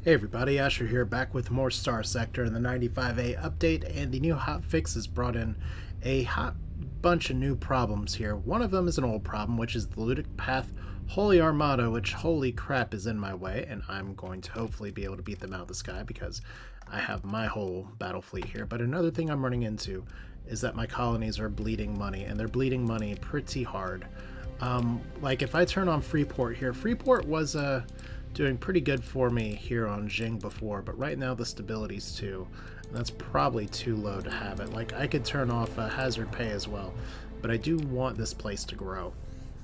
Hey everybody, Asher here, back with more Starsector and the 95A update, and the new hotfix has brought in a hot bunch of new problems here. One of them is an old problem, which is the Ludic Path Holy Armada, which, holy crap, is in my way, and I'm going to hopefully be able to beat them out of the sky because I have my whole battle fleet here. But another thing I'm running into is that my colonies are bleeding money, and they're bleeding money pretty hard. Like if I turn on Freeport here, Freeport was doing pretty good for me here on Jing before, but right now the stability's 2, and that's probably too low to have it. Like, I could turn off hazard pay as well, but I do want this place to grow.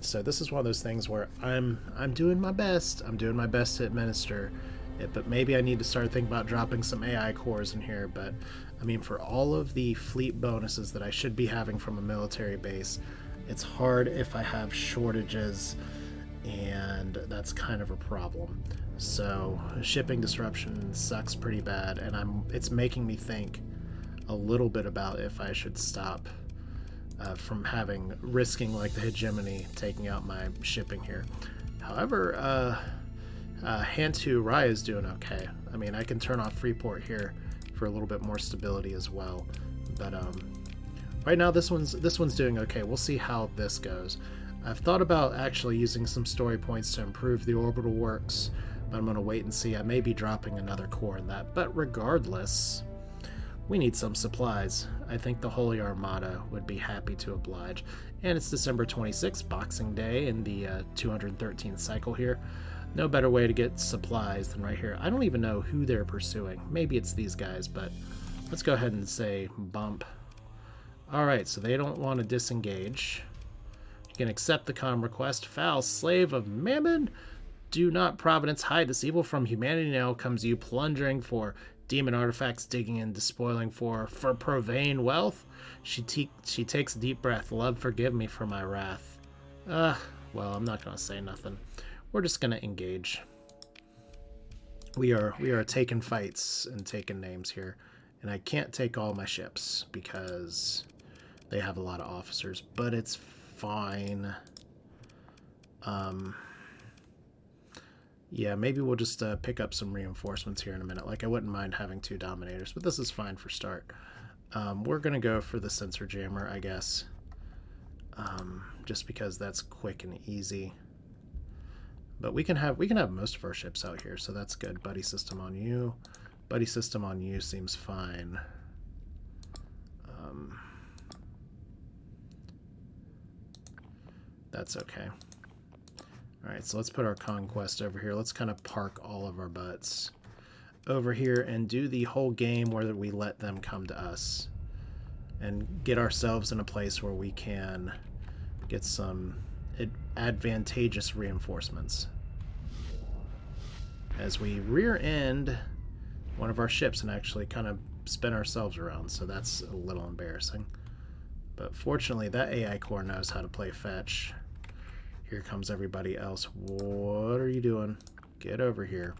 So this is one of those things where I'm doing my best. I'm doing my best to administer it, but maybe I need to start thinking about dropping some AI cores in here. But I mean, for all of the fleet bonuses that I should be having from a military base, it's hard if I have shortages, and that's kind of a problem. So shipping disruption sucks pretty bad, and it's making me think a little bit about if I should stop from risking like the hegemony taking out my shipping here. However, Hantu Rai is doing okay. I mean, I can turn off Freeport here for a little bit more stability as well, but right now this one's doing okay. We'll see how this goes. I've thought about actually using some story points to improve the orbital works, but I'm going to wait and see. I may be dropping another core in that, but regardless, we need some supplies. I think the Holy Armada would be happy to oblige. And it's December 26th, Boxing Day, in the 213th cycle here. No better way to get supplies than right here. I don't even know who they're pursuing. Maybe it's these guys, but let's go ahead and say bump. Alright, so they don't want to disengage. You can accept the comm request. Foul slave of Mammon, do not Providence hide this evil from humanity. Now comes you plundering for demon artifacts, digging and despoiling for profane wealth. She takes a deep breath. Love, forgive me for my wrath. Well, I'm not going to say nothing. We're just going to engage. We are taking fights and taking names here, and I can't take all my ships because they have a lot of officers, but it's fine. Yeah, maybe we'll just pick up some reinforcements here in a minute. Like, I wouldn't mind having 2 dominators, but this is fine for start. We're gonna go for the sensor jammer, I guess, just because that's quick and easy. But we can have most of our ships out here, so that's good. Buddy system on you. Buddy system on you seems fine. That's okay. Alright, so let's put our conquest over here. Let's kind of park all of our butts over here and do the whole game where we let them come to us and get ourselves in a place where we can get some advantageous reinforcements as we rear end one of our ships and actually kind of spin ourselves around. So that's a little embarrassing. But fortunately, that AI core knows how to play fetch. Here comes everybody else. What are you doing? Get over here.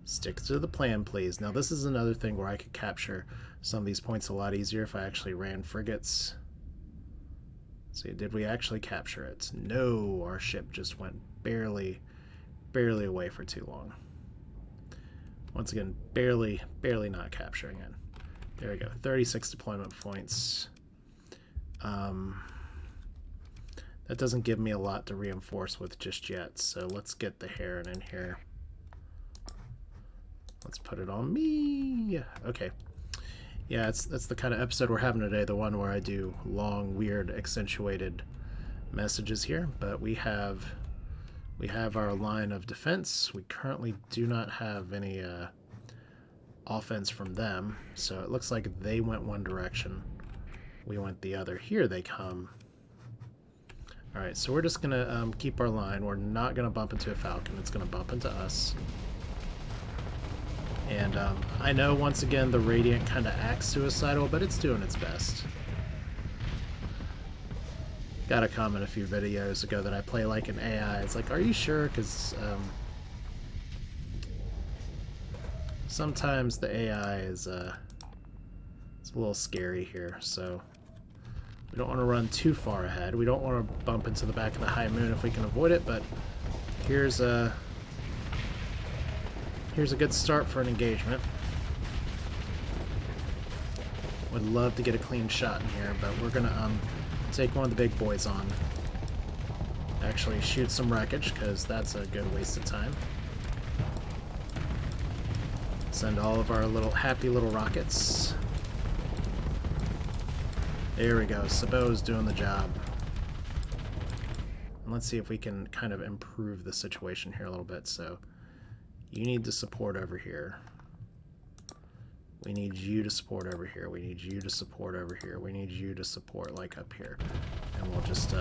Stick to the plan, please. Now, this is another thing where I could capture some of these points a lot easier if I actually ran frigates. Let's see, did we actually capture it? No, our ship just went barely away for too long. Once again, barely not capturing it. There we go, 36 deployment points. That doesn't give me a lot to reinforce with just yet, so let's get the Heron in here. Let's put it on me. Okay. Yeah, that's the kind of episode we're having today, the one where I do long, weird, accentuated messages here, but we have our line of defense. We currently do not have any offense from them, so it looks like they went one direction, we went the other. Here they come. Alright, so we're just gonna keep our line. We're not gonna bump into a Falcon, it's gonna bump into us. And I know once again the Radiant kind of acts suicidal, but it's doing its best. Got a comment a few videos ago that I play like an AI. It's like, are you sure? Because sometimes the AI is it's a little scary here, so we don't want to run too far ahead. We don't want to bump into the back of the high moon if we can avoid it, but here's Here's a good start for an engagement. Would love to get a clean shot in here, but we're gonna take one of the big boys on. Actually shoot some wreckage, because that's a good waste of time. Send all of our little happy little rockets. There we go. Sabo's doing the job. And let's see if we can kind of improve the situation here a little bit. So you need to support over here. We need you to support over here. We need you to support over here. We need you to support like up here. And we'll just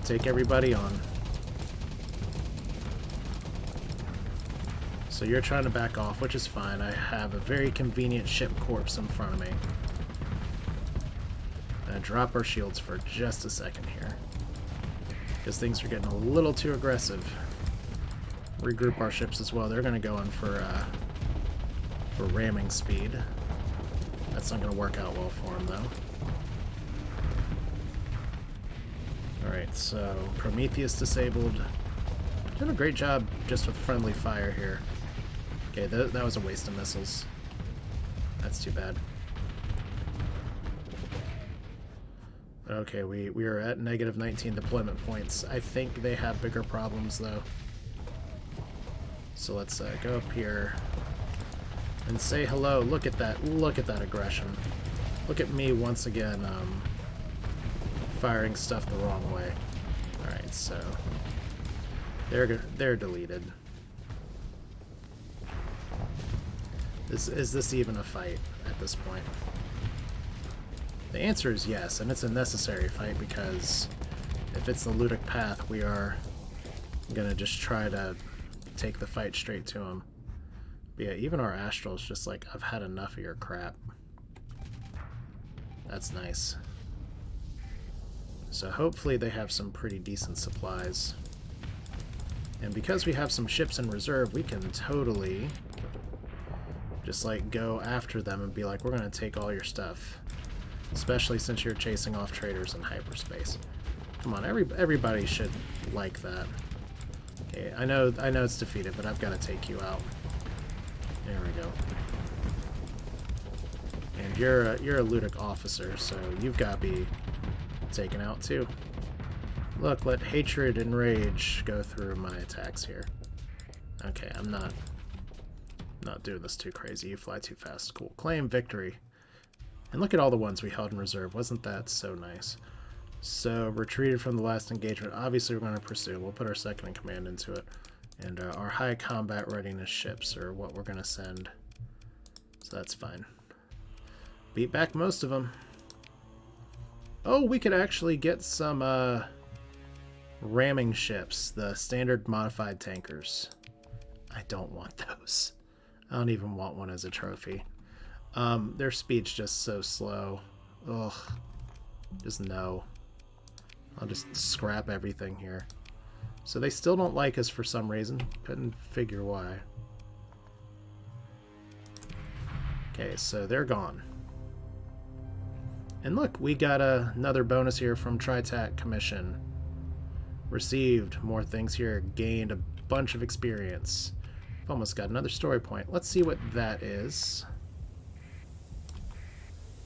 take everybody on. So you're trying to back off, which is fine. I have a very convenient ship corpse in front of me. I'm gonna drop our shields for just a second here, because things are getting a little too aggressive. Regroup our ships as well. They're gonna go in for ramming speed. That's not gonna work out well for them though. Alright, so Prometheus disabled. Doing a great job just with friendly fire here. Okay, that was a waste of missiles. That's too bad. Okay, we are at negative 19 deployment points. I think they have bigger problems though. So let's go up here and say hello. Look at that. Look at that aggression. Look at me once again firing stuff the wrong way. Alright, so they're deleted. Is this even a fight at this point? The answer is yes, and it's a necessary fight, because if it's the Ludic Path, we are gonna just try to take the fight straight to him. But yeah, even our Astral's just like, I've had enough of your crap. That's nice. So hopefully they have some pretty decent supplies. And because we have some ships in reserve, we can totally just like go after them and be like, we're gonna take all your stuff. Especially since you're chasing off traders in hyperspace. Come on, everybody should like that. Okay, I know it's defeated, but I've got to take you out. There we go. And you're a Ludic officer, so you've got to be taken out too. Look, let hatred and rage go through my attacks here. Okay, I'm not doing this too crazy. You fly too fast. Cool. Claim victory. And look at all the ones we held in reserve. Wasn't that so nice? So, retreated from the last engagement. Obviously, we're going to pursue. We'll put our second in command into it. And our high combat readiness ships are what we're going to send. So that's fine. Beat back most of them. Oh, we could actually get some ramming ships. The standard modified tankers. I don't want those. I don't even want one as a trophy. Their speed's just so slow. Ugh. Just no. I'll just scrap everything here. So they still don't like us for some reason. Couldn't figure why. Okay, so they're gone. And look, we got another bonus here from Tri-Tach Commission. Received more things here. Gained a bunch of experience. I've almost got another story point. Let's see what that is.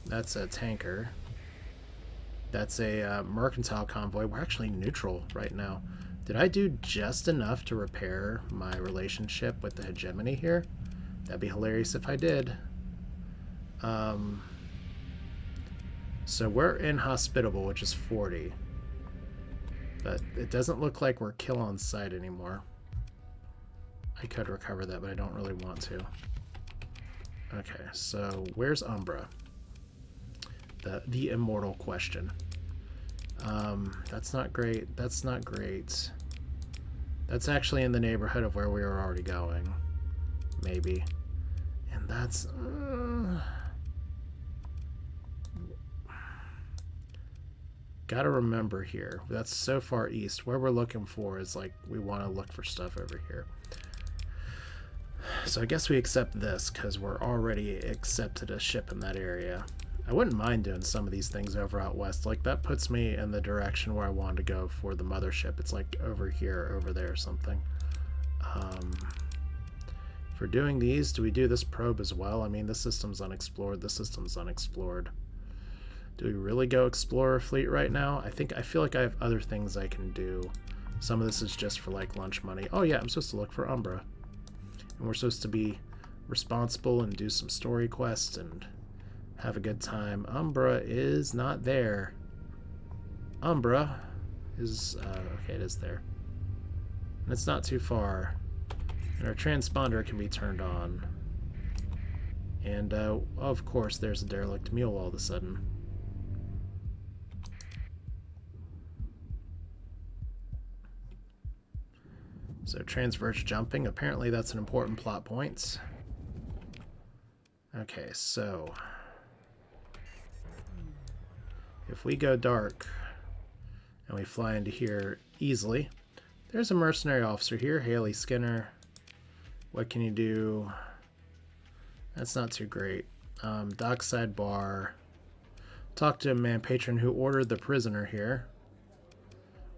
That's a tanker. That's a mercantile convoy. We're actually neutral right now. Did I do just enough to repair my relationship with the hegemony here? That'd be hilarious if I did. So we're inhospitable, which is 40. But it doesn't look like we're kill on sight anymore. I could recover that, but I don't really want to. Okay, so where's Umbra? The immortal question. That's not great. That's not great. That's actually in the neighborhood of where we were already going. Maybe. And that's... Gotta remember here. That's so far east. Where we're looking for is like, we want to look for stuff over here. So I guess we accept this because we're already accepted a ship in that area. I wouldn't mind doing some of these things over out west. Like, that puts me in the direction where I wanted to go for the mothership. It's like over here, over there or something. For doing these, do we do this probe as well? I mean, this system's unexplored. This system's unexplored. Do we really go explore a fleet right now? I feel like I have other things I can do. Some of this is just for like lunch money. Oh yeah, I'm supposed to look for Umbra. And we're supposed to be responsible and do some story quests and have a good time. Umbra is not there. Umbra is, okay, it is there. And it's not too far. And our transponder can be turned on. And, of course, there's a derelict mule all of a sudden. So transverse jumping, apparently that's an important plot point. Okay, so if we go dark and we fly into here easily, there's a mercenary officer here, Haley Skinner. What can you do? That's not too great. Dockside bar. Talk to a man patron who ordered the prisoner here.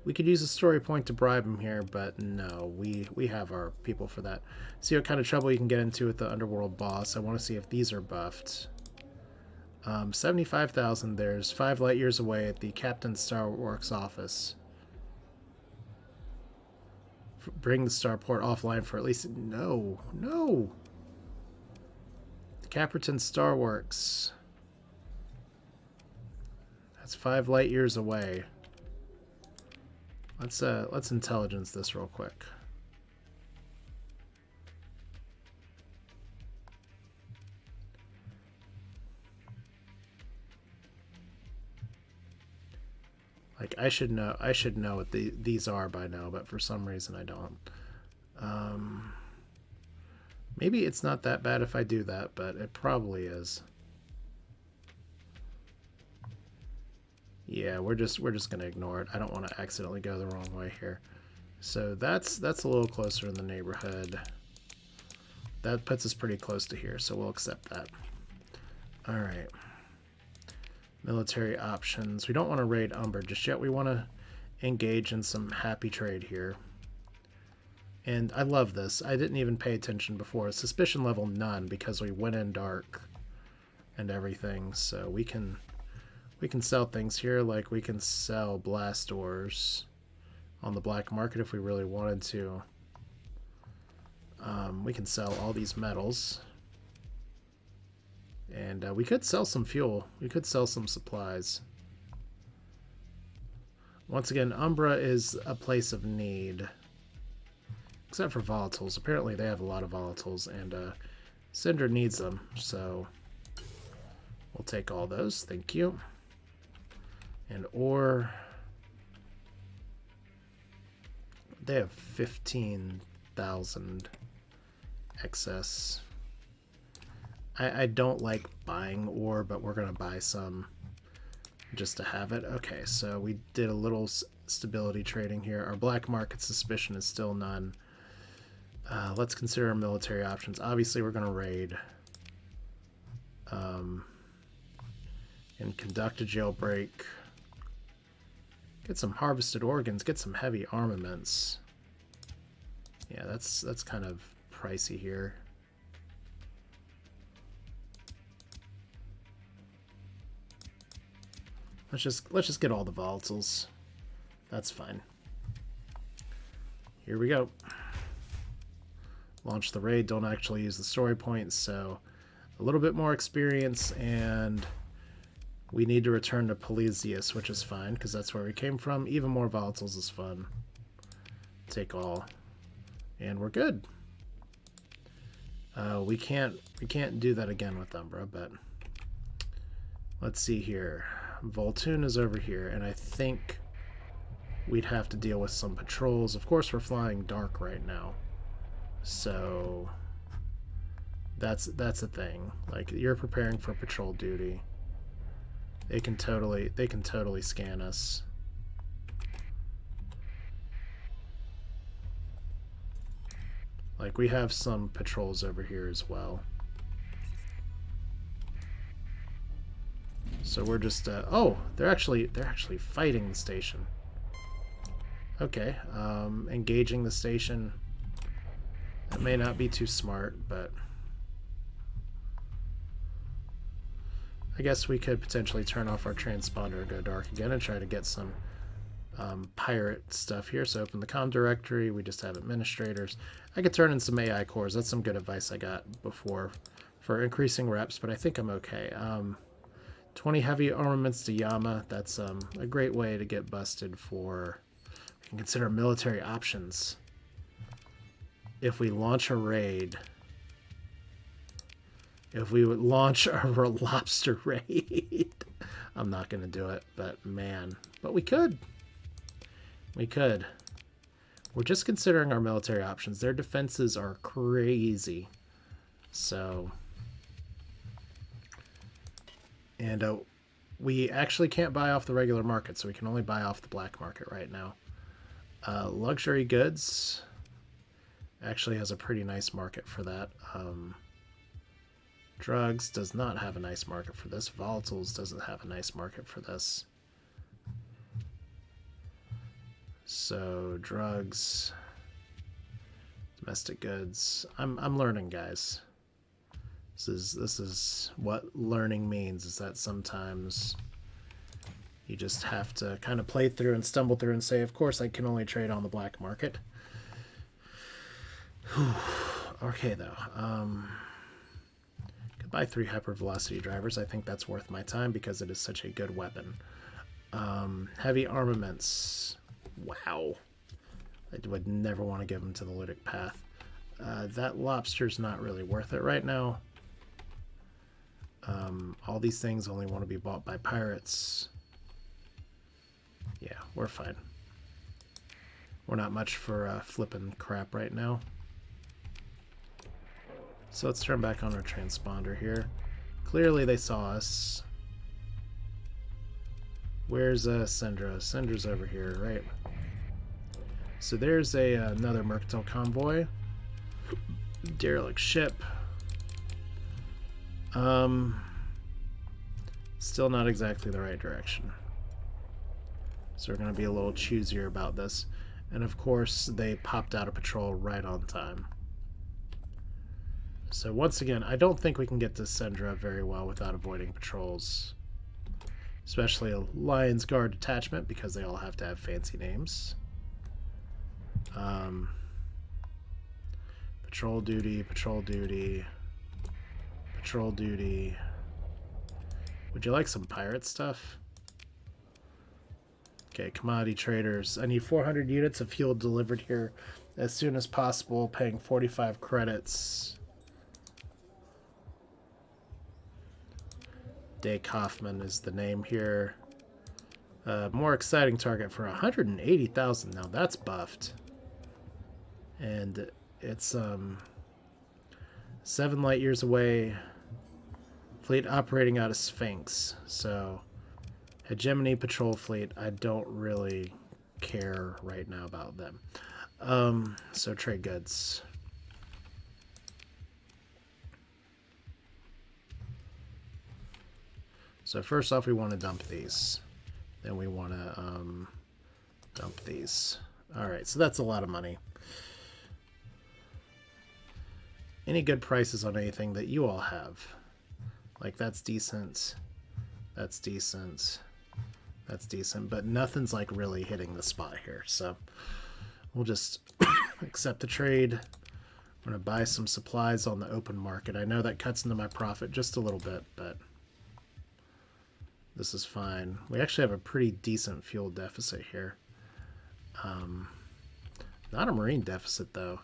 We could use a story point to bribe him here, but no, we have our people for that. See what kind of trouble you can get into with the underworld boss. I want to see if these are buffed. 75,000. There's 5 light years away at the Captain Starworks office. Bring the starport offline for at least... No. The Caperton Starworks. That's 5 light years away. Let's intelligence this real quick. Like I should know what these are by now, but for some reason I don't. Maybe it's not that bad if I do that, but it probably is. Yeah, we're just gonna ignore it. I don't want to accidentally go the wrong way here. So that's a little closer in the neighborhood. That puts us pretty close to here, so we'll accept that. All right. Military options. We don't want to raid Umber just yet. We want to engage in some happy trade here. And I love this. I didn't even pay attention before. Suspicion level none because we went in dark and everything. So we can sell things here, like we can sell blast doors on the black market if we really wanted to. We can sell all these metals. And we could sell some fuel. We could sell some supplies. Once again, Umbra is a place of need. Except for volatiles. Apparently they have a lot of volatiles, and Cinder needs them, so we'll take all those. Thank you. And ore. They have 15,000 excess. I don't like buying ore, but we're going to buy some just to have it. Okay, so we did a little stability trading here. Our black market suspicion is still none. Let's consider our military options. Obviously, we're going to raid. And conduct a jailbreak. Get some harvested organs. Get some heavy armaments. Yeah, that's kind of pricey here. Let's just get all the volatiles. That's fine. Here we go. Launch the raid. Don't actually use the story points, so a little bit more experience, and we need to return to Polesius, which is fine because that's where we came from. Even more volatiles is fun. Take all, and we're good. We can't do that again with Umbra, but let's see here. Voltune is over here, and I think we'd have to deal with some patrols. Of course, we're flying dark right now, so that's a thing. Like, you're preparing for patrol duty. They can totally scan us. Like, we have some patrols over here as well. So we're just oh, they're actually fighting the station. Okay, engaging the station. That may not be too smart, but I guess we could potentially turn off our transponder and go dark again and try to get some pirate stuff here. So open the comm directory. We just have administrators. I could turn in some AI cores. That's some good advice I got before for increasing reps, but I think I'm okay. 20 heavy armaments to Yama. That's a great way to get busted for... We can consider military options. If we launch a raid... If we would launch a lobster raid... I'm not going to do it, but man. But we could. We could. We're just considering our military options. Their defenses are crazy. So... And we actually can't buy off the regular market, so we can only buy off the black market right now. Luxury goods actually has a pretty nice market for that. Drugs does not have a nice market for this. Volatiles doesn't have a nice market for this. So drugs, domestic goods. I'm learning, guys. This is what learning means, is that sometimes you just have to kind of play through and stumble through and say, of course I can only trade on the black market. Okay, though. Could buy 3 hypervelocity drivers. I think that's worth my time because it is such a good weapon. Heavy armaments. Wow. I would never want to give them to the Ludic Path. That lobster's not really worth it right now. All these things only want to be bought by pirates. Yeah, we're fine. We're not much for flipping crap right now. So let's turn back on our transponder here. Clearly they saw us. Where's Syndra? Syndra's over here, right? So there's another mercantile convoy. Derelict ship. Still not exactly the right direction. So we're going to be a little choosier about this. And of course, they popped out a patrol right on time. So once again, I don't think we can get to Syndra very well without avoiding patrols. Especially a Lion's Guard detachment, because they all have to have fancy names. Patrol duty, patrol duty, patrol duty. Would you like some pirate stuff? Okay, commodity traders. I need 400 units of fuel delivered here as soon as possible, paying 45 credits. Day Kaufman is the name here. More exciting target for 180,000. Now that's buffed. And it's 7 light years away. Fleet operating out of Sphinx. So Hegemony Patrol Fleet, I don't really care right now about them. So trade goods. So first off, we want to dump these. Then we want to dump these. Alright, so that's a lot of money. Any good prices on anything that you all have? Like, that's decent. That's decent. That's decent. But nothing's, like, really hitting the spot here. So we'll just accept the trade. I'm going to buy some supplies on the open market. I know that cuts into my profit just a little bit, but this is fine. We actually have a pretty decent fuel deficit here. Not a marine deficit, though.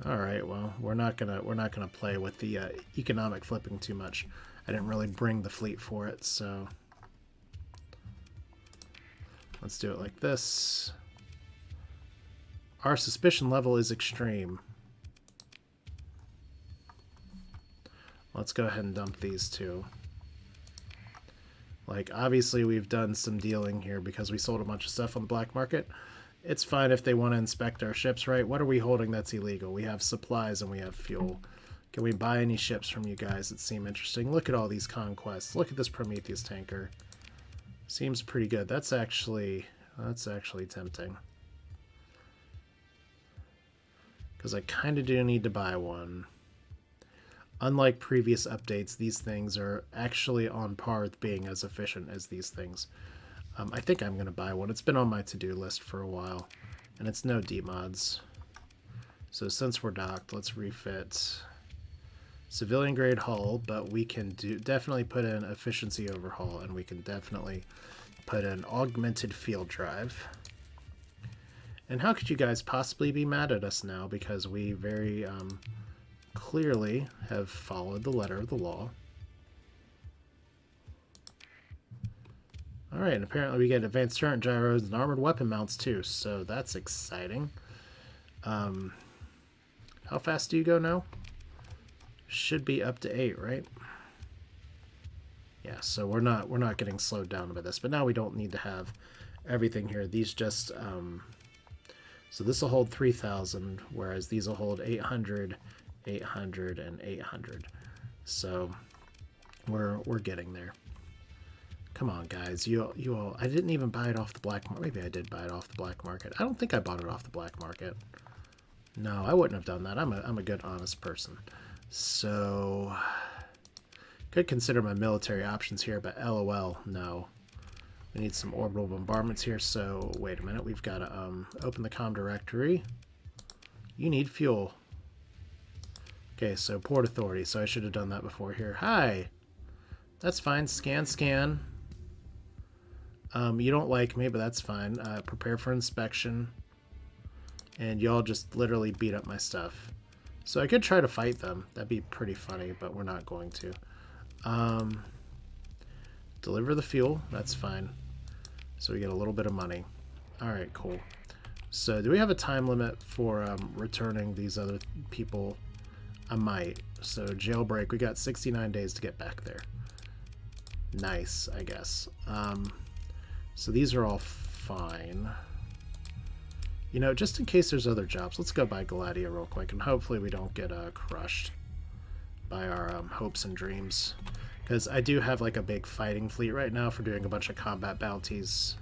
All right, well, we're not gonna play with the economic flipping too much. I didn't really bring the fleet for it, so let's do it like this. Our suspicion level is extreme. Let's go ahead and dump these two. Like, obviously we've done some dealing here because we sold a bunch of stuff on the black market. It's fine if they want to inspect our ships, right? What are we holding that's illegal? We have supplies and we have fuel. Can we buy any ships from you guys that seem interesting? Look at all these conquests. Look at this Prometheus tanker. Seems pretty good. That's actually tempting. because I kind of do need to buy one. Unlike previous updates, these things are actually on par with being as efficient as these things. I think I'm going to buy one. It's been on my to-do list for a while, and it's no demods. So since we're docked, let's refit civilian grade hull, but we can definitely put in efficiency overhaul, and we can definitely put in augmented field drive. And how could you guys possibly be mad at us now? Because we very clearly have followed the letter of the law. Alright, and apparently we get advanced turret gyros and armored weapon mounts too, so that's exciting. How fast do you go now? Should be up to 8, right? Yeah, so we're not getting slowed down by this, but now we don't need to have everything here. These just so this will hold 3,000, whereas these will hold 800, 800, and 800. So we're getting there. Come on, guys. You all. I didn't even buy it off the black market. Maybe I did buy it off the black market. I don't think I bought it off the black market. No, I wouldn't have done that. I'm a good, honest person. So could consider my military options here, but LOL, no. We need some orbital bombardments here, so wait a minute. We've got to open the comm directory. You need fuel. Okay, so port authority. So I should have done that before here. Hi. That's fine. Scan, scan. You don't like me, but that's fine. Prepare for inspection. And y'all just literally beat up my stuff. So I could try to fight them. That'd be pretty funny, but we're not going to. Deliver the fuel. That's fine. So we get a little bit of money. Alright, cool. So do we have a time limit for returning these other people? I might. So jailbreak. We got 69 days to get back there. Nice, I guess. So these are all fine. You know, just in case there's other jobs, let's go by Galadia real quick, and hopefully we don't get crushed by our hopes and dreams. Because I do have like a big fighting fleet right now for doing a bunch of combat bounties.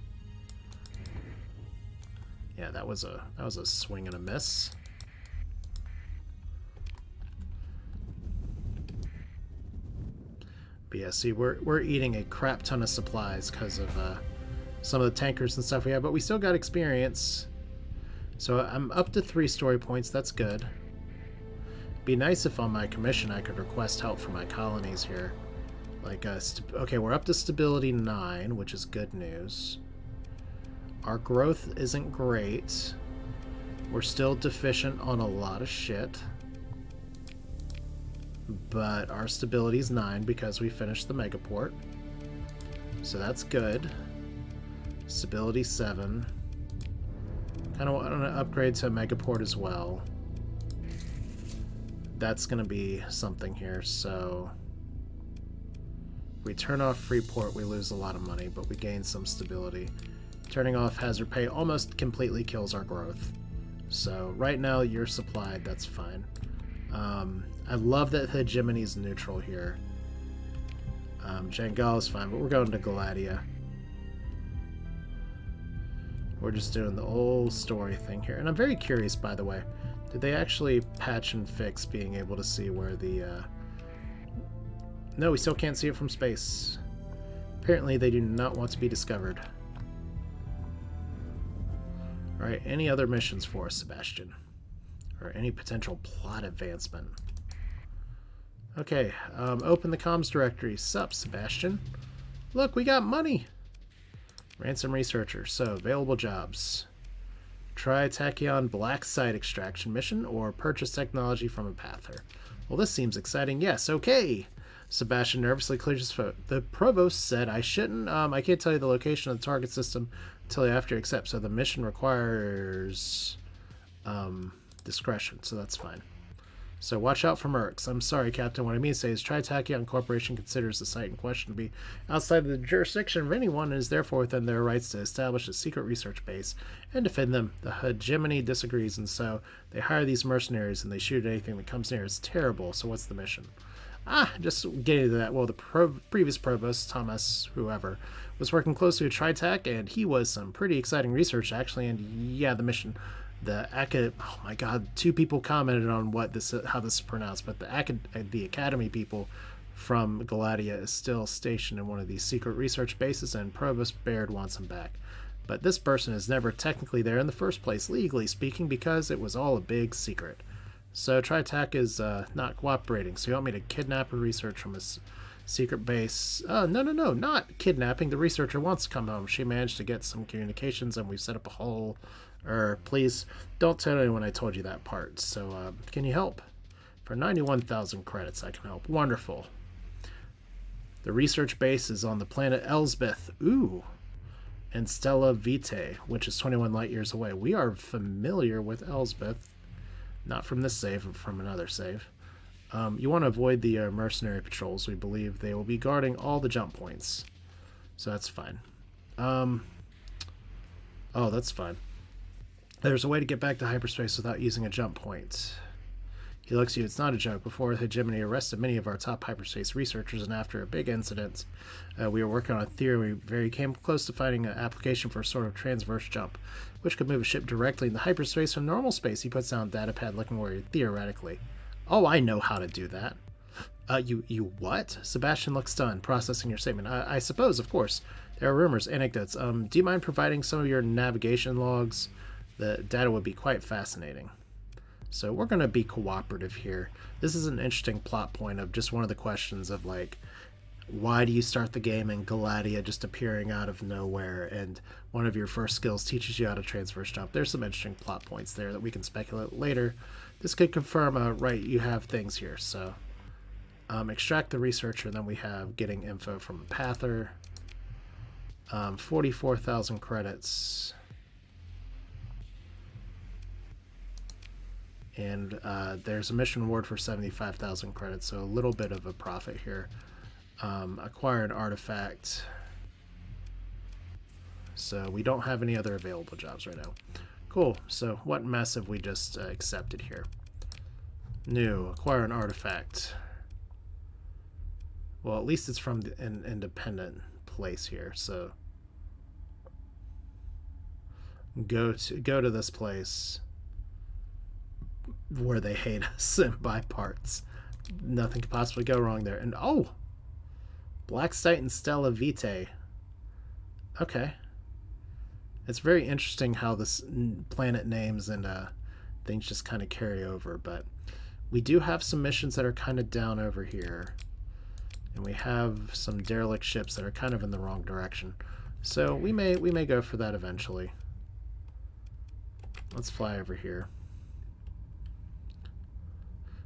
Yeah, that was a swing and a miss. But yeah, see, we're eating a crap ton of supplies because of some of the tankers and stuff we have, but we still got experience. So I'm up to 3 story points. That's good. Be nice if on my commission I could request help from my colonies here. Like, okay, we're up to stability 9, which is good news. Our growth isn't great. We're still deficient on a lot of shit. But our stability is 9 because we finished the megaport. So that's good. Stability 7. Kind of want to upgrade to a megaport as well. That's going to be something here, so... If we turn off Freeport, we lose a lot of money, but we gain some stability. Turning off hazard pay almost completely kills our growth. So right now you're supplied, that's fine. I love that hegemony is neutral here. Jangal is fine, but we're going to Galadia. We're just doing the old story thing here. And I'm very curious, by the way. Did they actually patch and fix being able to see where the... No, we still can't see it from space. Apparently they do not want to be discovered. Alright, any other missions for us, Sebastian? Or any potential plot advancement? Okay, open the comms directory. Sup, Sebastian? Look, we got money! Ransom researcher. So, available jobs. Tri-tachyon black site extraction mission, or purchase technology from a pather. Well, this seems exciting. Yes, okay! Sebastian nervously clears his throat. The provost said I shouldn't, I can't tell you the location of the target system until after you accept, so the mission requires, discretion, so that's fine. So watch out for mercs. I'm sorry, Captain. What I mean to say is Tri-tachyon Corporation considers the site in question to be outside of the jurisdiction of anyone and is therefore within their rights to establish a secret research base and defend them. The hegemony disagrees, and so they hire these mercenaries and they shoot at anything that comes near. It's terrible. So what's the mission? Just getting to that. Well, the previous provost, Thomas, whoever, was working closely with Tri-tach, and he was some pretty exciting research, actually, and yeah, the mission oh my god, two people commented on how this is pronounced, but the Academy people from Galatia is still stationed in one of these secret research bases, and Provost Baird wants him back. But this person is never technically there in the first place, legally speaking, because it was all a big secret. So tri-tach is not cooperating. So you want me to kidnap a researcher from his secret base? No, not kidnapping. The researcher wants to come home. She managed to get some communications, and we've set up a whole... please don't tell anyone I told you that part. So can you help? For 91,000 credits, I can help. Wonderful. The research base is on the planet Elsbeth. Ooh. And Stella Vitae, which is 21 light years away. We are familiar with Elsbeth. Not from this save, but from another save. You want to avoid the mercenary patrols. We believe they will be guarding all the jump points. So that's fine. Oh, that's fine. There's a way to get back to hyperspace without using a jump point. He looks at you. It's not a joke. Before hegemony arrested many of our top hyperspace researchers, and after a big incident, we were working on a theory. We very came close to finding an application for a sort of transverse jump, which could move a ship directly into hyperspace from normal space. He puts down a data pad looking worried, theoretically. Oh, I know how to do that. You what? Sebastian looks stunned, processing your statement. I suppose, of course. There are rumors, anecdotes. Do you mind providing some of your navigation logs? The data would be quite fascinating. So we're going to be cooperative here. This is an interesting plot point of just one of the questions of, like, why do you start the game in Galatia just appearing out of nowhere, and one of your first skills teaches you how to transverse jump. There's some interesting plot points there that we can speculate later. This could confirm, right, you have things here. So extract the researcher, then we have getting info from a pather. 44,000 credits. And there's a mission reward for 75,000 credits, so a little bit of a profit here. Acquire an artifact. So we don't have any other available jobs right now. Cool. So what mess have we just accepted here? New. Acquire an artifact. Well, at least it's from an independent place here. So go to this place where they hate us and buy parts. Nothing could possibly go wrong there. And oh, Blackstite and Stella Vitae. Okay. It's very interesting how this planet names and things just kind of carry over, but we do have some missions that are kind of down over here, and we have some derelict ships that are kind of in the wrong direction. So we may go for that eventually. Let's fly over here,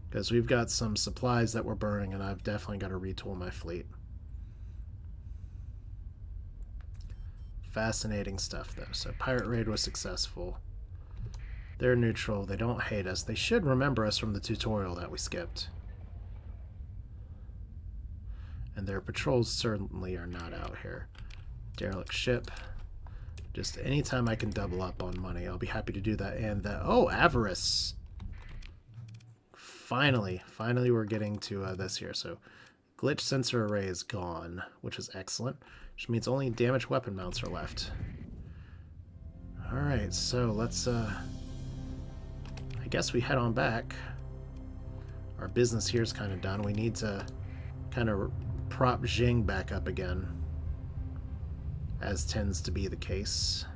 because we've got some supplies that we're burning, and I've definitely got to retool my fleet. Fascinating stuff, though. So pirate raid was successful. They're neutral. They don't hate us. They should remember us from the tutorial that we skipped. And their patrols certainly are not out here. Derelict ship. Just anytime I can double up on money, I'll be happy to do that. And oh, avarice. Finally we're getting to this here. So glitch sensor array is gone, which is excellent, which means only damaged weapon mounts are left. Alright, so let's I guess we head on back. Our business here is kind of done. We need to kind of prop Jing back up again, as tends to be the case.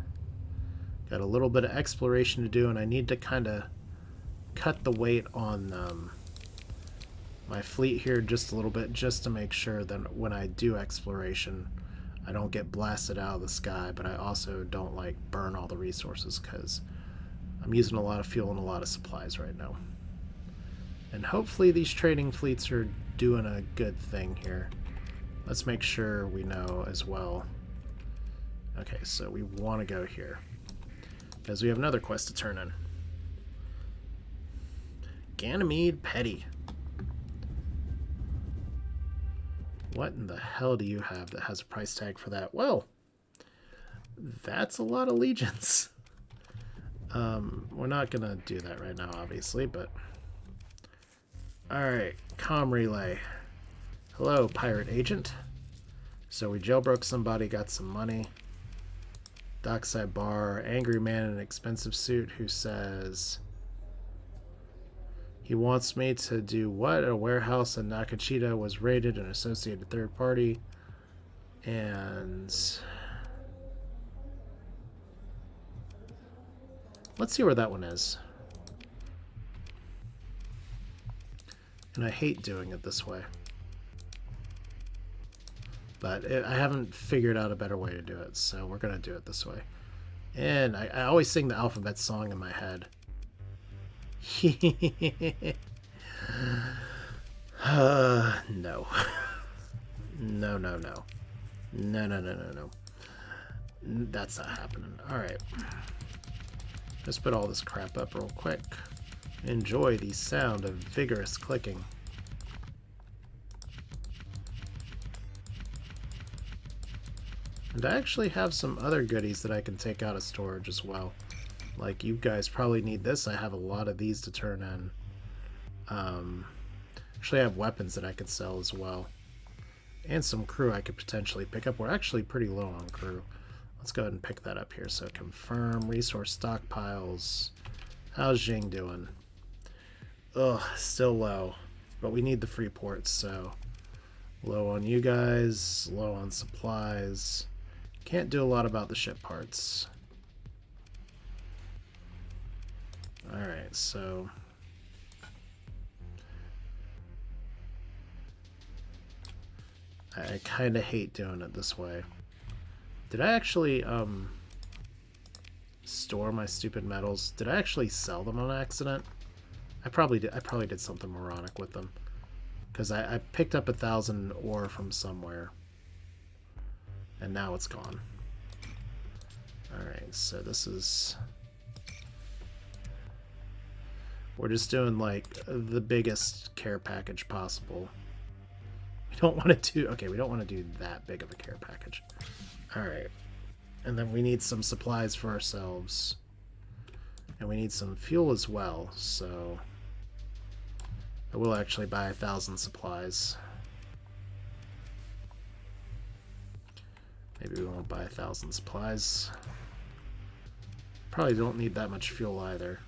Got a little bit of exploration to do, and I need to kind of cut the weight on my fleet here just a little bit, just to make sure that when I do exploration, I don't get blasted out of the sky, but I also don't, like, burn all the resources, because I'm using a lot of fuel and a lot of supplies right now. And hopefully these trading fleets are doing a good thing here. Let's make sure we know as well. Okay, so we want to go here, because we have another quest to turn in. Ganymede Petty. What in the hell do you have that has a price tag for that? Well, that's a lot of legions. We're not gonna do that right now, obviously, but... Alright, comm relay. Hello, pirate agent. So we jailbroke somebody, got some money. Dockside bar, angry man in an expensive suit who says he wants me to do what? A warehouse in Nakachita was raided and associated third party. And let's see where that one is. And I hate doing it this way. But I haven't figured out a better way to do it, so we're going to do it this way. And I always sing the alphabet song in my head. No. No, no, no. No, no, no, no, no. That's not happening. Alright. Let's put all this crap up real quick. Enjoy the sound of vigorous clicking. And I actually have some other goodies that I can take out of storage as well. Like, you guys probably need this. I have a lot of these to turn in. Actually, I have weapons that I could sell as well. And some crew I could potentially pick up. We're actually pretty low on crew. Let's go ahead and pick that up here. So, confirm resource stockpiles. How's Jing doing? Ugh, still low. But we need the free ports, so... Low on you guys. Low on supplies. Can't do a lot about the ship parts. Alright, so... I kind of hate doing it this way. Did I actually, store my stupid metals? Did I actually sell them on accident? I probably did something moronic with them. Because I picked up 1,000 ore from somewhere. And now it's gone. Alright, so this is... We're just doing, like, the biggest care package possible. We don't want to do... Okay, we don't want to do that big of a care package. Alright. And then we need some supplies for ourselves. And we need some fuel as well, so... I will actually buy 1,000 supplies. Maybe we won't buy 1,000 supplies. Probably don't need that much fuel either.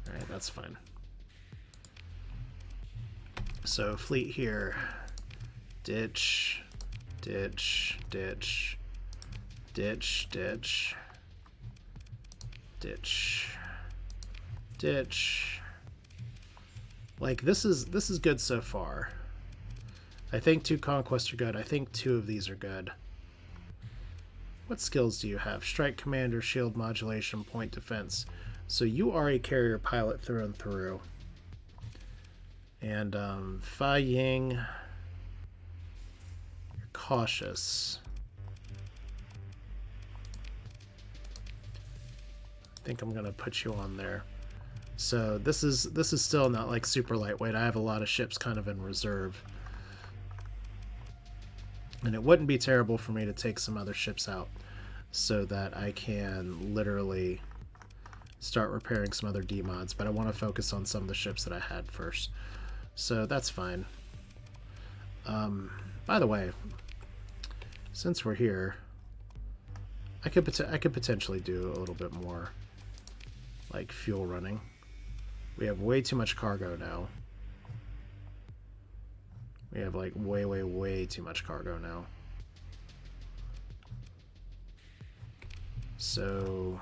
Alright, that's fine. So, fleet here. Ditch. Ditch. Ditch. Ditch. Ditch. Ditch. Ditch. Like, this is good so far. I think 2 conquests are good. I think 2 of these are good. What skills do you have? Strike commander, shield modulation, point defense. So you are a carrier pilot through and through. And Fa Ying, you're cautious. I think I'm gonna put you on there. So this is still not like super lightweight. I have a lot of ships kind of in reserve. And it wouldn't be terrible for me to take some other ships out so that I can literally start repairing some other D-mods, but I want to focus on some of the ships that I had first. So that's fine. By the way, since we're here, I could potentially do a little bit more like fuel running. We have way too much cargo now. We have like way too much cargo now. So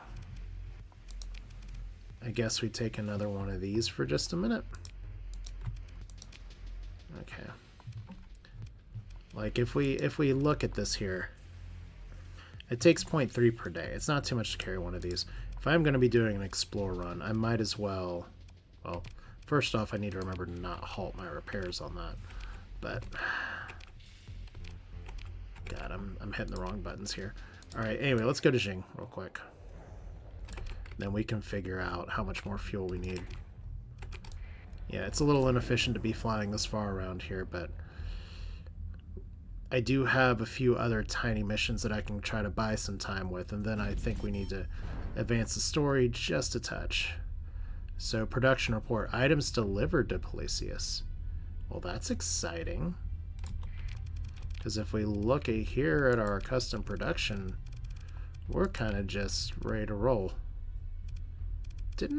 I guess we take another one of these for just a minute. Okay. Like if we look at this here, it takes 0.3 per day. It's not too much to carry one of these. If I'm going to be doing an explore run, I might as well... Well, first off, I need to remember to not halt my repairs on that. But... God, I'm hitting the wrong buttons here. Alright, anyway, let's go to Jing real quick. Then we can figure out how much more fuel we need. Yeah, it's a little inefficient to be flying this far around here, but... I do have a few other tiny missions that I can try to buy some time with, and then I think we need to advance the story just a touch. So production report, items delivered to Policius. Well, that's exciting. Because if we look at here at our custom production, we're kind of just ready to roll. Did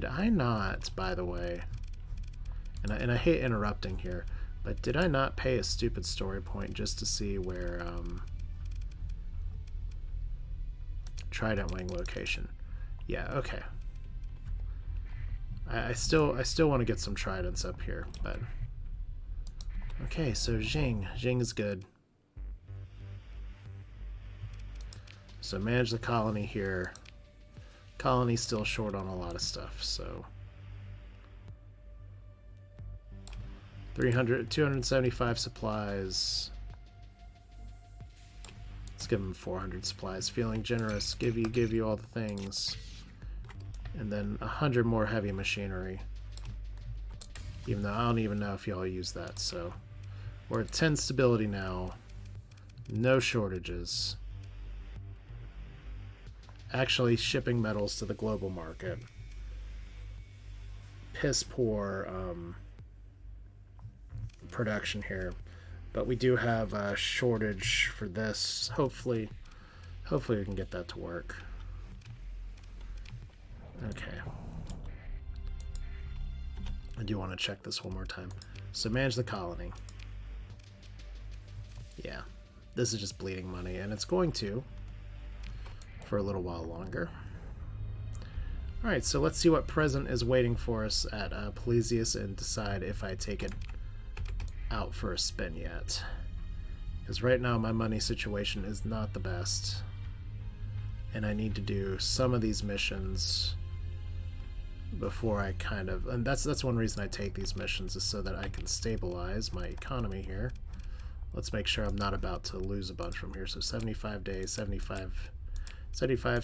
I not, by the way, and I hate interrupting here, but did I not pay a stupid story point just to see where Trident Wing location? Yeah, okay. I still want to get some tridents up here, but okay. So Jing is good. So manage the colony here. Colony's still short on a lot of stuff, so 275 supplies. Let's give them 400 supplies. Feeling generous. Give you all the things. And then 100 more heavy machinery. Even though I don't even know if y'all use that, so we're at 10 stability now. No shortages. Actually shipping metals to the global market. Piss poor production here, but we do have a shortage for this. Hopefully we can get that to work. Okay. I do want to check this one more time. So manage the colony. Yeah, this is just bleeding money, and it's going to for a little while longer. Alright, so let's see what present is waiting for us at Policius and decide if I take it out for a spin yet. Because right now my money situation is not the best. And I need to do some of these missions before I kind of... And that's one reason I take these missions, is so that I can stabilize my economy here. Let's make sure I'm not about to lose a bunch from here. So 75 days, 75,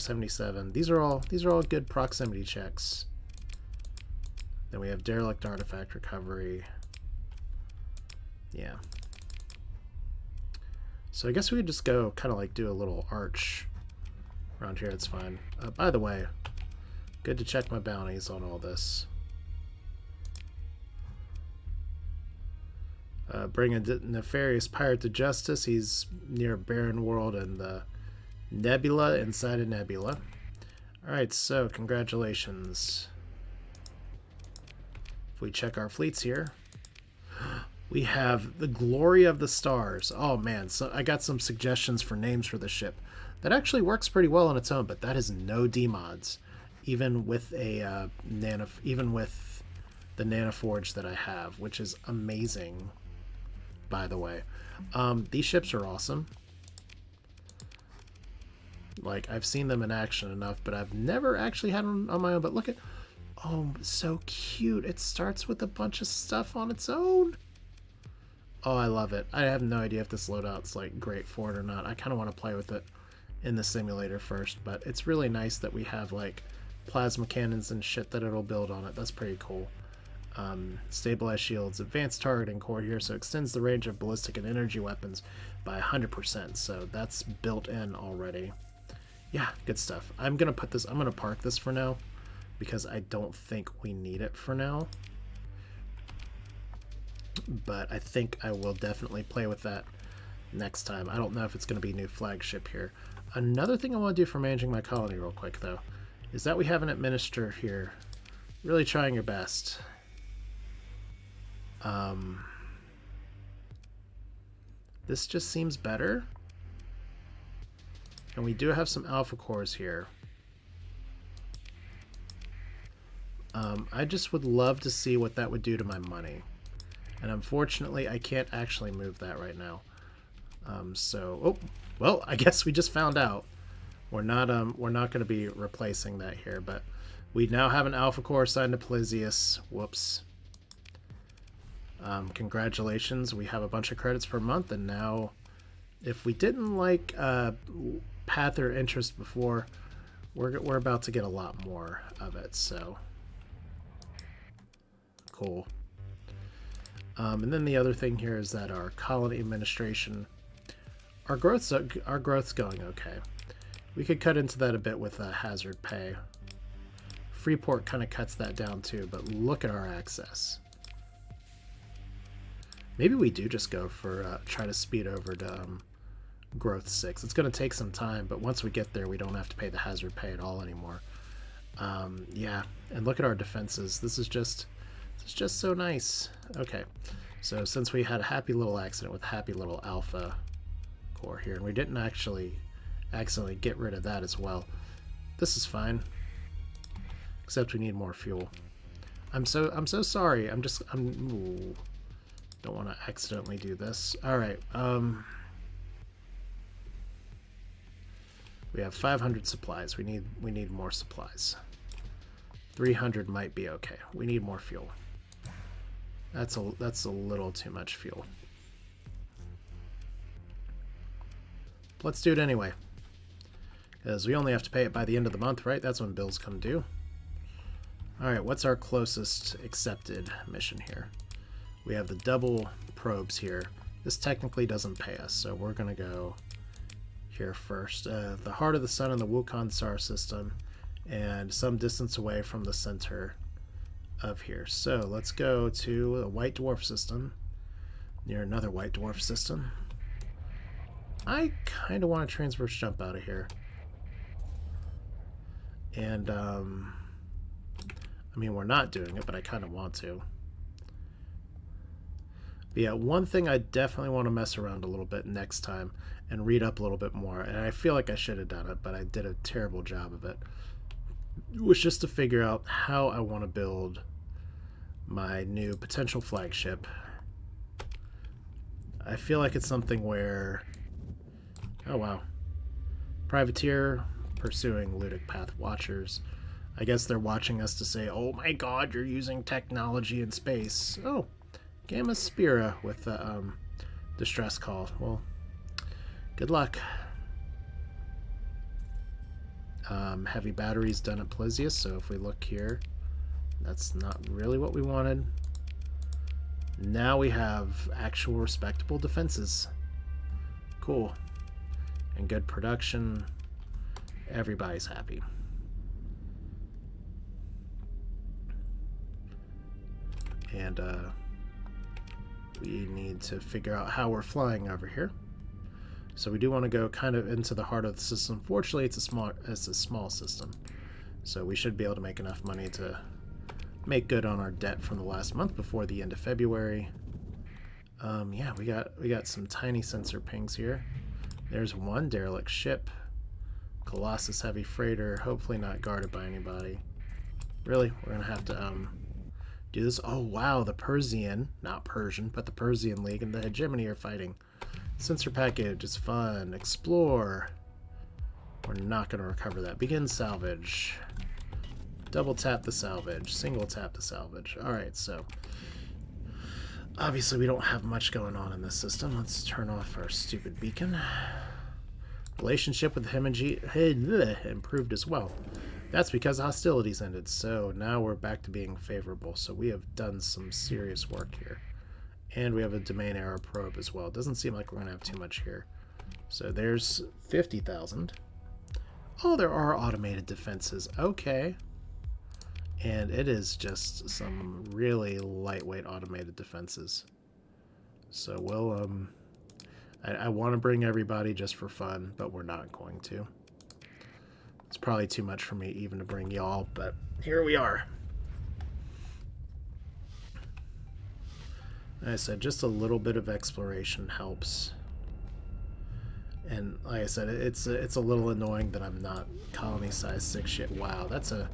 77. These are all good proximity checks. Then we have derelict artifact recovery. Yeah. So I guess we could just go kind of like do a little arch around here. It's fine. By the way, good to check my bounties on all this. Bring a nefarious pirate to justice. He's near Barren World and the Nebula inside a nebula. Alright, so congratulations. If we check our fleets here, we have the Glory of the Stars. Oh man, so I got some suggestions for names for the ship. That actually works pretty well on its own, but that is no demods, even with a even with the nanoforge that I have, which is amazing. By the way, these ships are awesome. Like, I've seen them in action enough, but I've never actually had them on my own. But look at, oh, so cute. It starts with a bunch of stuff on its own. Oh, I love it. I have no idea if this loadout's like great for it or not. I kind of want to play with it in the simulator first, but it's really nice that we have like plasma cannons and shit that it'll build on it. That's pretty cool. Stabilized shields, advanced targeting core here, so extends the range of ballistic and energy weapons by 100%. So that's built in already. Yeah, good stuff. I'm gonna park this for now because I don't think we need it for now. But I think I will definitely play with that next time. I don't know if it's going to be a new flagship here. Another thing I want to do for managing my colony real quick, though, is that we have an administrator here really trying your best. This just seems better. And we do have some alpha cores here. I just would love to see what that would do to my money. And unfortunately, I can't actually move that right now. Oh, well, I guess we just found out. We're not going to be replacing that here, but we now have an alpha core assigned to Policius. Whoops. Congratulations, we have a bunch of credits per month, and now if we didn't like Path or interest before, we're about to get a lot more of it, so cool. And then the other thing here is that our colony administration, our growth's going okay. We could cut into that a bit with hazard pay. Freeport kind of cuts that down too, but look at our access. Maybe we do just go for try to speed over to growth 6. It's going to take some time, but once we get there, we don't have to pay the hazard pay at all anymore. Yeah, and look at our defenses. This is just so nice. Okay, so since we had a happy little accident with happy little alpha core here, and we didn't actually accidentally get rid of that as well, this is fine. Except we need more fuel. I'm so sorry. Ooh, don't want to accidentally do this. All right. We have 500 supplies. We need more supplies. 300 might be okay. We need more fuel. That's a little too much fuel. Let's do it anyway. Because we only have to pay it by the end of the month, right? That's when bills come due. Alright, what's our closest accepted mission here? We have the double probes here. This technically doesn't pay us, so we're going to go here first. The heart of the sun in the Wukon star system, and some distance away from the center of here. So let's go to a white dwarf system near another white dwarf system. I kind of want to transverse jump out of here. And, I mean, we're not doing it, but I kind of want to. But yeah, one thing I definitely want to mess around a little bit next time and read up a little bit more, and I feel like I should have done it, but I did a terrible job of it, was just to figure out how I want to build my new potential flagship. I feel like it's something where... Oh, wow. Privateer pursuing Ludic Path watchers. I guess they're watching us to say, oh my god, you're using technology in space. Oh, Gamma Spira with the distress call. Well, good luck. Heavy batteries done at Plesius, so if we look here, that's not really what we wanted. Now we have actual respectable defenses. Cool. And good production. Everybody's happy. And we need to figure out how we're flying over here. So we do want to go kind of into the heart of the system. Fortunately, it's a small system, so we should be able to make enough money to make good on our debt from the last month before the end of February. Yeah, we got some tiny sensor pings here. There's one derelict ship, Colossus heavy freighter, hopefully not guarded by anybody. Really, we're gonna have to do this. Oh wow, the Persian, not Persian, but the Persian League and the Hegemony are fighting. Sensor package is fun. Explore. We're not going to recover that. Begin salvage. Double tap the salvage. Single tap the salvage. Alright, so obviously we don't have much going on in this system. Let's turn off our stupid beacon. Relationship with Hegemony improved as well. That's because hostilities ended, so now we're back to being favorable. So we have done some serious work here. And we have a domain error probe as well. It doesn't seem like we're going to have too much here. So there's 50,000. Oh, there are automated defenses. Okay. And it is just some really lightweight automated defenses. So we'll, I want to bring everybody just for fun, but we're not going to. It's probably too much for me even to bring y'all, but here we are. Like I said, just a little bit of exploration helps. And like I said, it's a little annoying that I'm not colony size 6 shit. Wow, it's a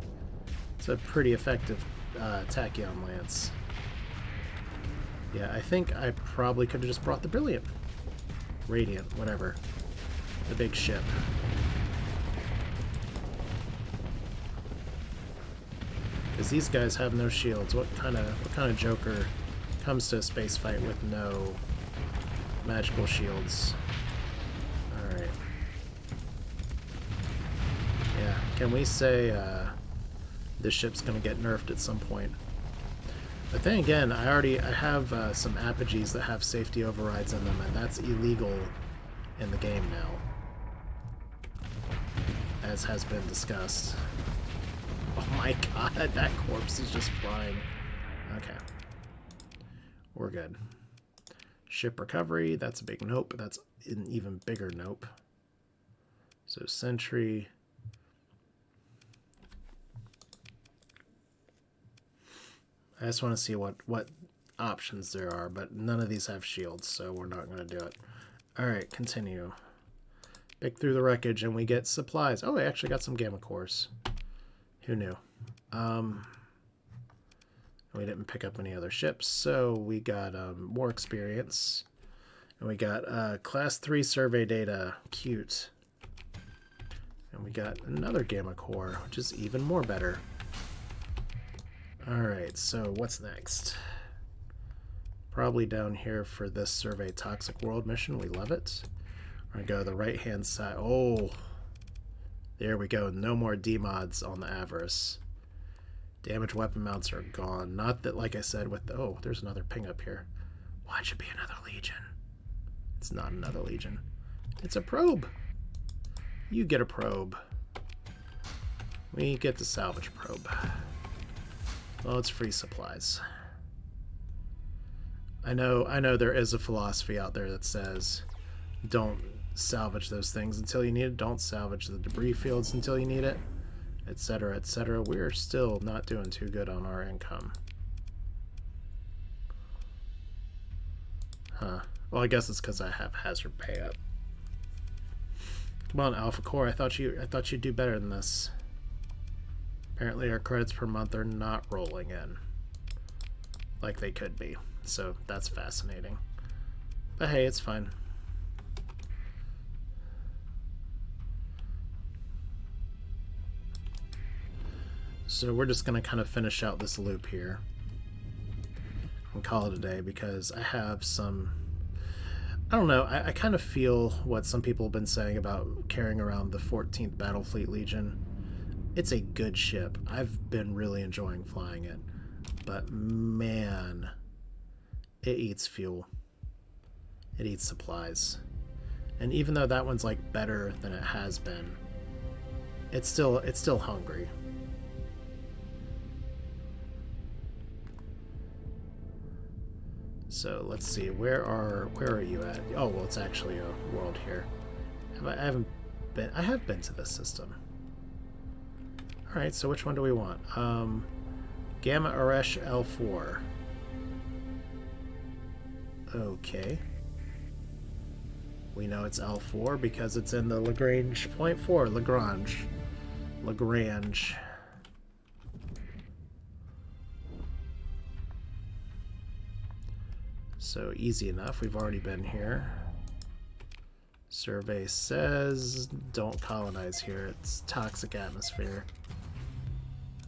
pretty effective tachyon lance. Yeah, I think I probably could have just brought the Brilliant. Radiant, whatever. The big ship. Because these guys have no shields. What kind of Joker comes to a space fight with no magical shields? Alright. Yeah, can we say this ship's gonna get nerfed at some point? But then again, I have some apogees that have safety overrides in them, and that's illegal in the game now, as has been discussed. Oh my god, that corpse is just flying. Okay. We're good. Ship recovery, that's a big nope. That's an even bigger nope. So sentry. I just want to see what options there are, but none of these have shields, so we're not going to do it. Alright, continue. Pick through the wreckage and we get supplies. Oh, I actually got some gamma cores. Who knew? We didn't pick up any other ships, so we got more experience. And we got class 3 survey data. Cute. And we got another gamma core, which is even more better. Alright, so what's next? Probably down here for this survey toxic world mission. We love it. We're going to go to the right-hand side. Oh, there we go. No more D-mods on the Avarice. Damaged weapon mounts are gone. Not that, like I said, with the... Oh, there's another ping up here. Why should it be another Legion? It's not another Legion. It's a probe. You get a probe. We get the salvage probe. Well, it's free supplies. I know there is a philosophy out there that says don't salvage those things until you need it. Don't salvage the debris fields until you need it, etc., etc. We're still not doing too good on our income. Huh. Well, I guess it's because I have hazard pay up. Come on, Alpha Core. I thought you'd do better than this. Apparently our credits per month are not rolling in like they could be. So that's fascinating. But hey, it's fine. So we're just going to kind of finish out this loop here and call it a day because I have some... I don't know, I kind of feel what some people have been saying about carrying around the 14th Battle Fleet Legion. It's a good ship. I've been really enjoying flying it. But man, it eats fuel. It eats supplies. And even though that one's like better than it has been, it's still hungry. So let's see, where are you at? Oh, well, it's actually a world here. I have been to this system. All right, so which one do we want? Gamma Aresh L4. Okay. We know it's L4 because it's in the Lagrange point 4. Lagrange. So easy enough. We've already been here. Survey says don't colonize here. It's toxic atmosphere.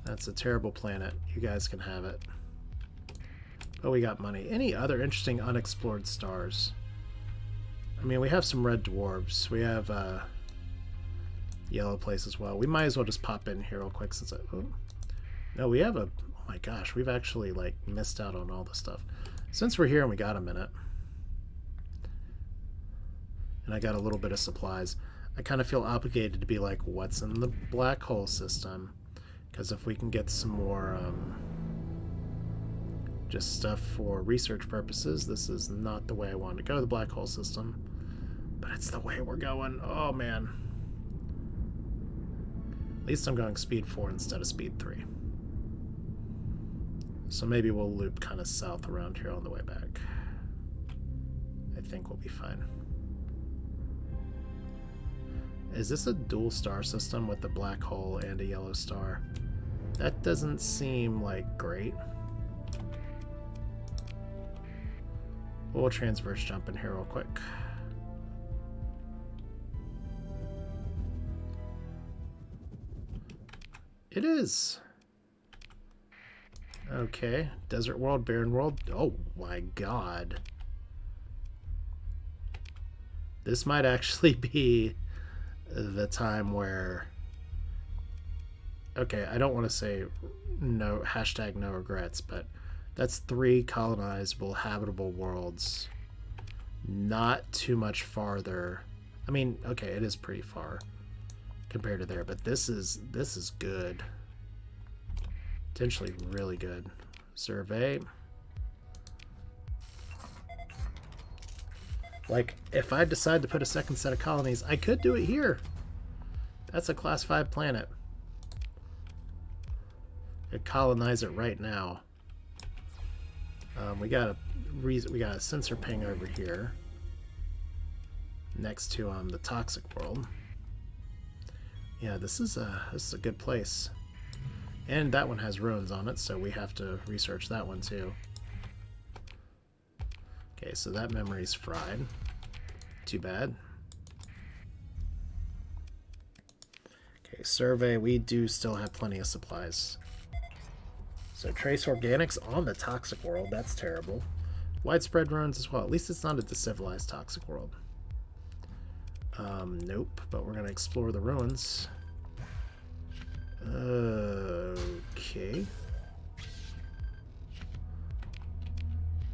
That's a terrible planet. You guys can have it. But we got money. Any other interesting unexplored stars? I mean, we have some red dwarves. We have yellow place as well. We might as well just pop in here real quick since oh. No, we have a... Oh my gosh, we've actually like missed out on all this stuff. Since we're here and we got a minute, and I got a little bit of supplies, I kind of feel obligated to be like, what's in the black hole system? Because if we can get some more just stuff for research purposes, this is not the way I wanted to go, the black hole system, but it's the way we're going. Oh man. At least I'm going speed 4 instead of speed 3. So maybe we'll loop kind of south around here on the way back. I think we'll be fine. Is this a dual star system with a black hole and a yellow star? That doesn't seem like great. We'll transverse jump in here real quick. It is. Okay, desert world, barren world. Oh my god. This might actually be the time where... Okay, I don't want to say no, hashtag no regrets, but that's 3 colonizable, habitable worlds. Not too much farther. I mean, okay, it is pretty far compared to there, but this is good. Potentially really good. Survey. Like, if I decide to put a second set of colonies, I could do it here. That's a class 5 planet. I'd colonize it right now. We got a sensor ping over here, next to the toxic world. Yeah, this is a good place, and that one has ruins on it, so we have to research that one too. Okay, so that memory's fried. Too bad. Okay, survey. We do still have plenty of supplies. So trace organics on the toxic world. That's terrible. Widespread ruins as well. At least it's not a decivilized toxic world. Nope, but we're going to explore the ruins. Okay.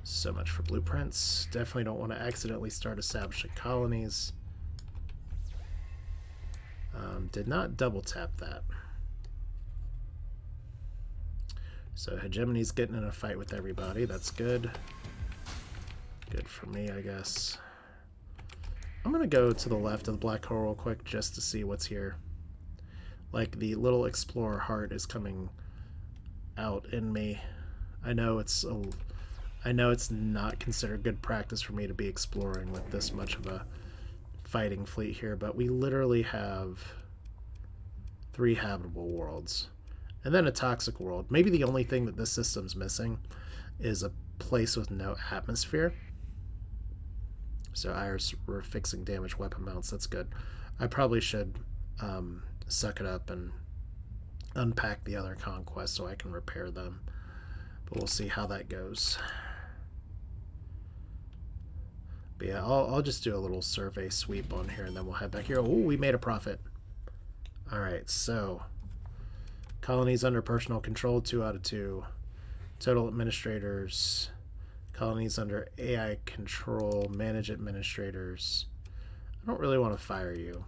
So much for blueprints. Definitely don't want to accidentally start establishing colonies. Did not double tap that. So Hegemony's getting in a fight with everybody. That's good. Good for me, I guess. I'm going to go to the left of the black hole real quick just to see what's here. Like, the little explorer heart is coming out in me. I know it's not considered good practice for me to be exploring with this much of a fighting fleet here, but we literally have 3 habitable worlds. And then a toxic world. Maybe the only thing that this system's missing is a place with no atmosphere. So Iris, we're fixing damaged weapon mounts. That's good. I probably should suck it up and unpack the other conquests so I can repair them. But we'll see how that goes. But yeah, I'll just do a little survey sweep on here and then we'll head back here. Oh, we made a profit. Alright, so colonies under personal control, 2 out of 2. Total administrators. Colonies under AI control, manage administrators. I don't really want to fire you,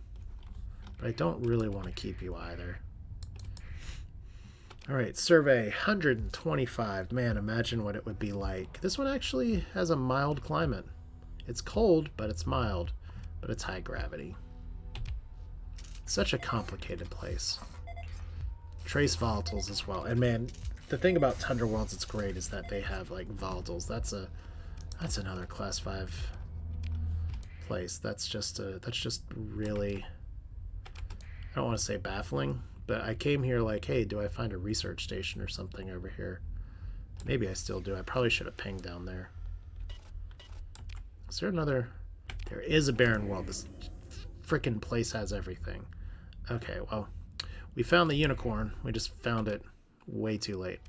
but I don't really want to keep you either. Alright, survey 125. Man, imagine what it would be like. This one actually has a mild climate. It's cold, but it's mild, but it's high gravity. Such a complicated place. Trace volatiles as well. And man, the thing about Tundra Worlds that's great is that they have like volatiles. That's another class 5 place. That's just really, I don't want to say baffling, but I came here like, hey, do I find a research station or something over here? Maybe I still do. I probably should have pinged down there. Is there another? There is a barren world. This frickin' place has everything. Okay, well, we found the unicorn. We just found it way too late.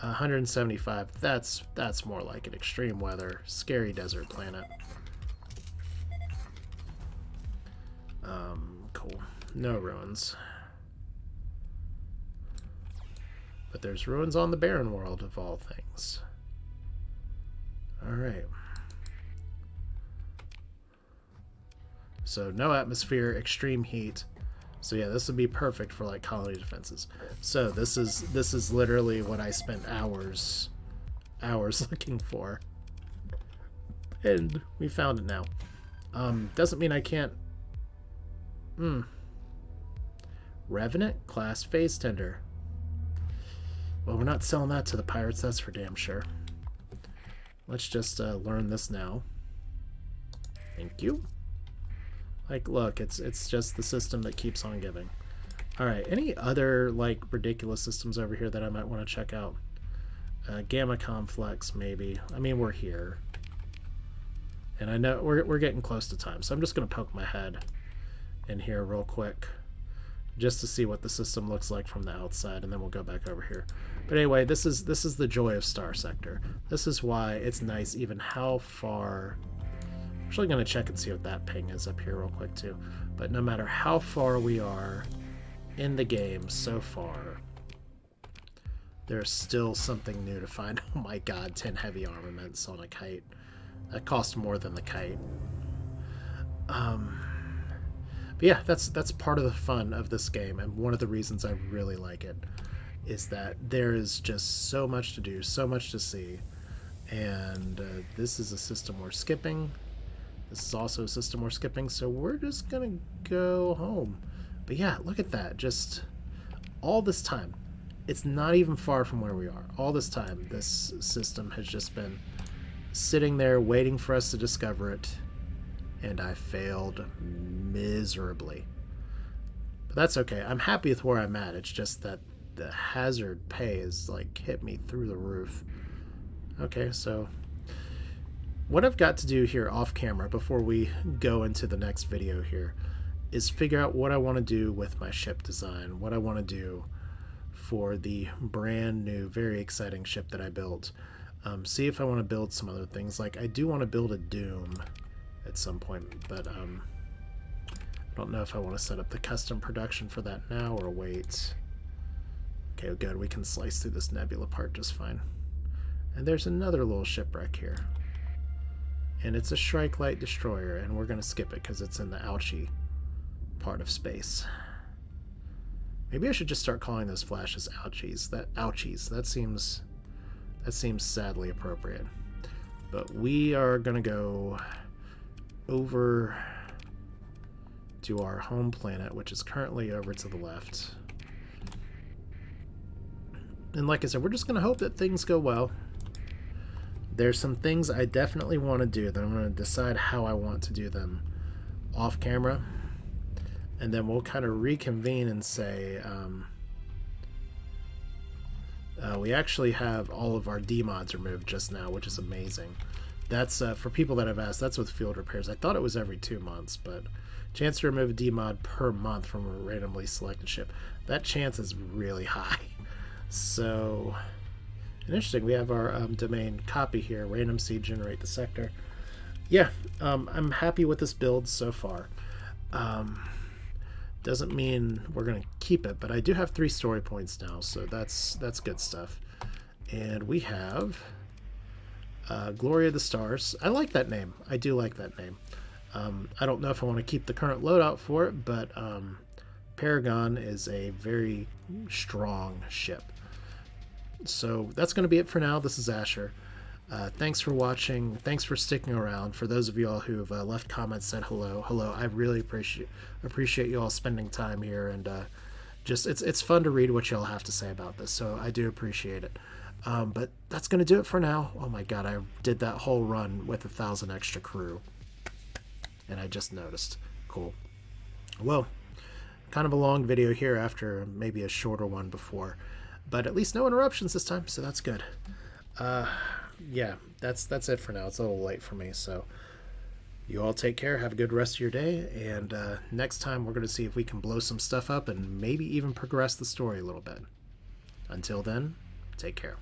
175. That's more like an extreme weather, scary desert planet. Cool. No ruins. But there's ruins on the barren world of all things. All right. So no atmosphere, extreme heat. So yeah, this would be perfect for like colony defenses. So this is literally what I spent hours looking for. And we found it now. Doesn't mean I can't. Revenant class phase tender. Well, we're not selling that to the pirates, that's for damn sure. Let's just learn this now. Thank you. Like, look, it's just the system that keeps on giving. Alright, any other, like, ridiculous systems over here that I might want to check out? Gamma Complex, maybe. I mean, we're here. And I know we're getting close to time, so I'm just going to poke my head in here real quick. Just to see what the system looks like from the outside, and then we'll go back over here. But anyway, this is the joy of Starsector. This is why it's nice even how far... I'm actually going to check and see what that ping is up here real quick too. But no matter how far we are in the game so far, there's still something new to find. Oh my god, 10 heavy armaments on a kite. That cost more than the kite. But yeah, that's part of the fun of this game, and one of the reasons I really like it. is that there is just so much to do, so much to see. And this is a system we're skipping. This is also a system we're skipping, so we're just gonna go home. But yeah, look at that. Just all this time. It's not even far from where we are. All this time, this system has just been sitting there waiting for us to discover it, and I failed miserably. But that's okay. I'm happy with where I'm at. It's just that the hazard pay is like hit me through the roof. Okay, so what I've got to do here off camera before we go into the next video here is figure out what I want to do with my ship design, what I want to do for the brand new, very exciting ship that I built. See if I want to build some other things. Like, I do want to build a Doom at some point, but I don't know if I want to set up the custom production for that now or wait. Okay, good. We can slice through this nebula part just fine. And there's another little shipwreck here. And it's a Shrike Light Destroyer, and we're going to skip it because it's in the ouchie part of space. Maybe I should just start calling those flashes ouchies. That seems sadly appropriate. But we are going to go over to our home planet, which is currently over to the left. And like I said, we're just going to hope that things go well. There's some things I definitely want to do that I'm going to decide how I want to do them off camera. And then we'll kind of reconvene and say, we actually have all of our D-mods removed just now, which is amazing. That's, for people that have asked, that's with field repairs. I thought it was every 2 months, but chance to remove a D-mod per month from a randomly selected ship. That chance is really high. So, interesting, we have our domain copy here, random seed generate the sector. Yeah, I'm happy with this build so far. Doesn't mean we're going to keep it, but I do have 3 story points now, so that's good stuff. And we have Glory of the Stars. I like that name. I do like that name. I don't know if I want to keep the current loadout for it, but Paragon is a very strong ship. So that's going to be it for now. This is Asher. Thanks for watching. Thanks for sticking around. For those of you all who've left comments, said hello. I really appreciate you all spending time here, and just it's fun to read what y'all have to say about this. So I do appreciate it. But that's gonna do it for now. Oh my god, I did that whole run with 1,000 extra crew, and I just noticed. Cool. Well, kind of a long video here after maybe a shorter one before, but at least no interruptions this time, so that's good. Yeah, that's it for now. It's a little late for me, so you all take care. Have a good rest of your day, and next time we're going to see if we can blow some stuff up and maybe even progress the story a little bit. Until then, take care.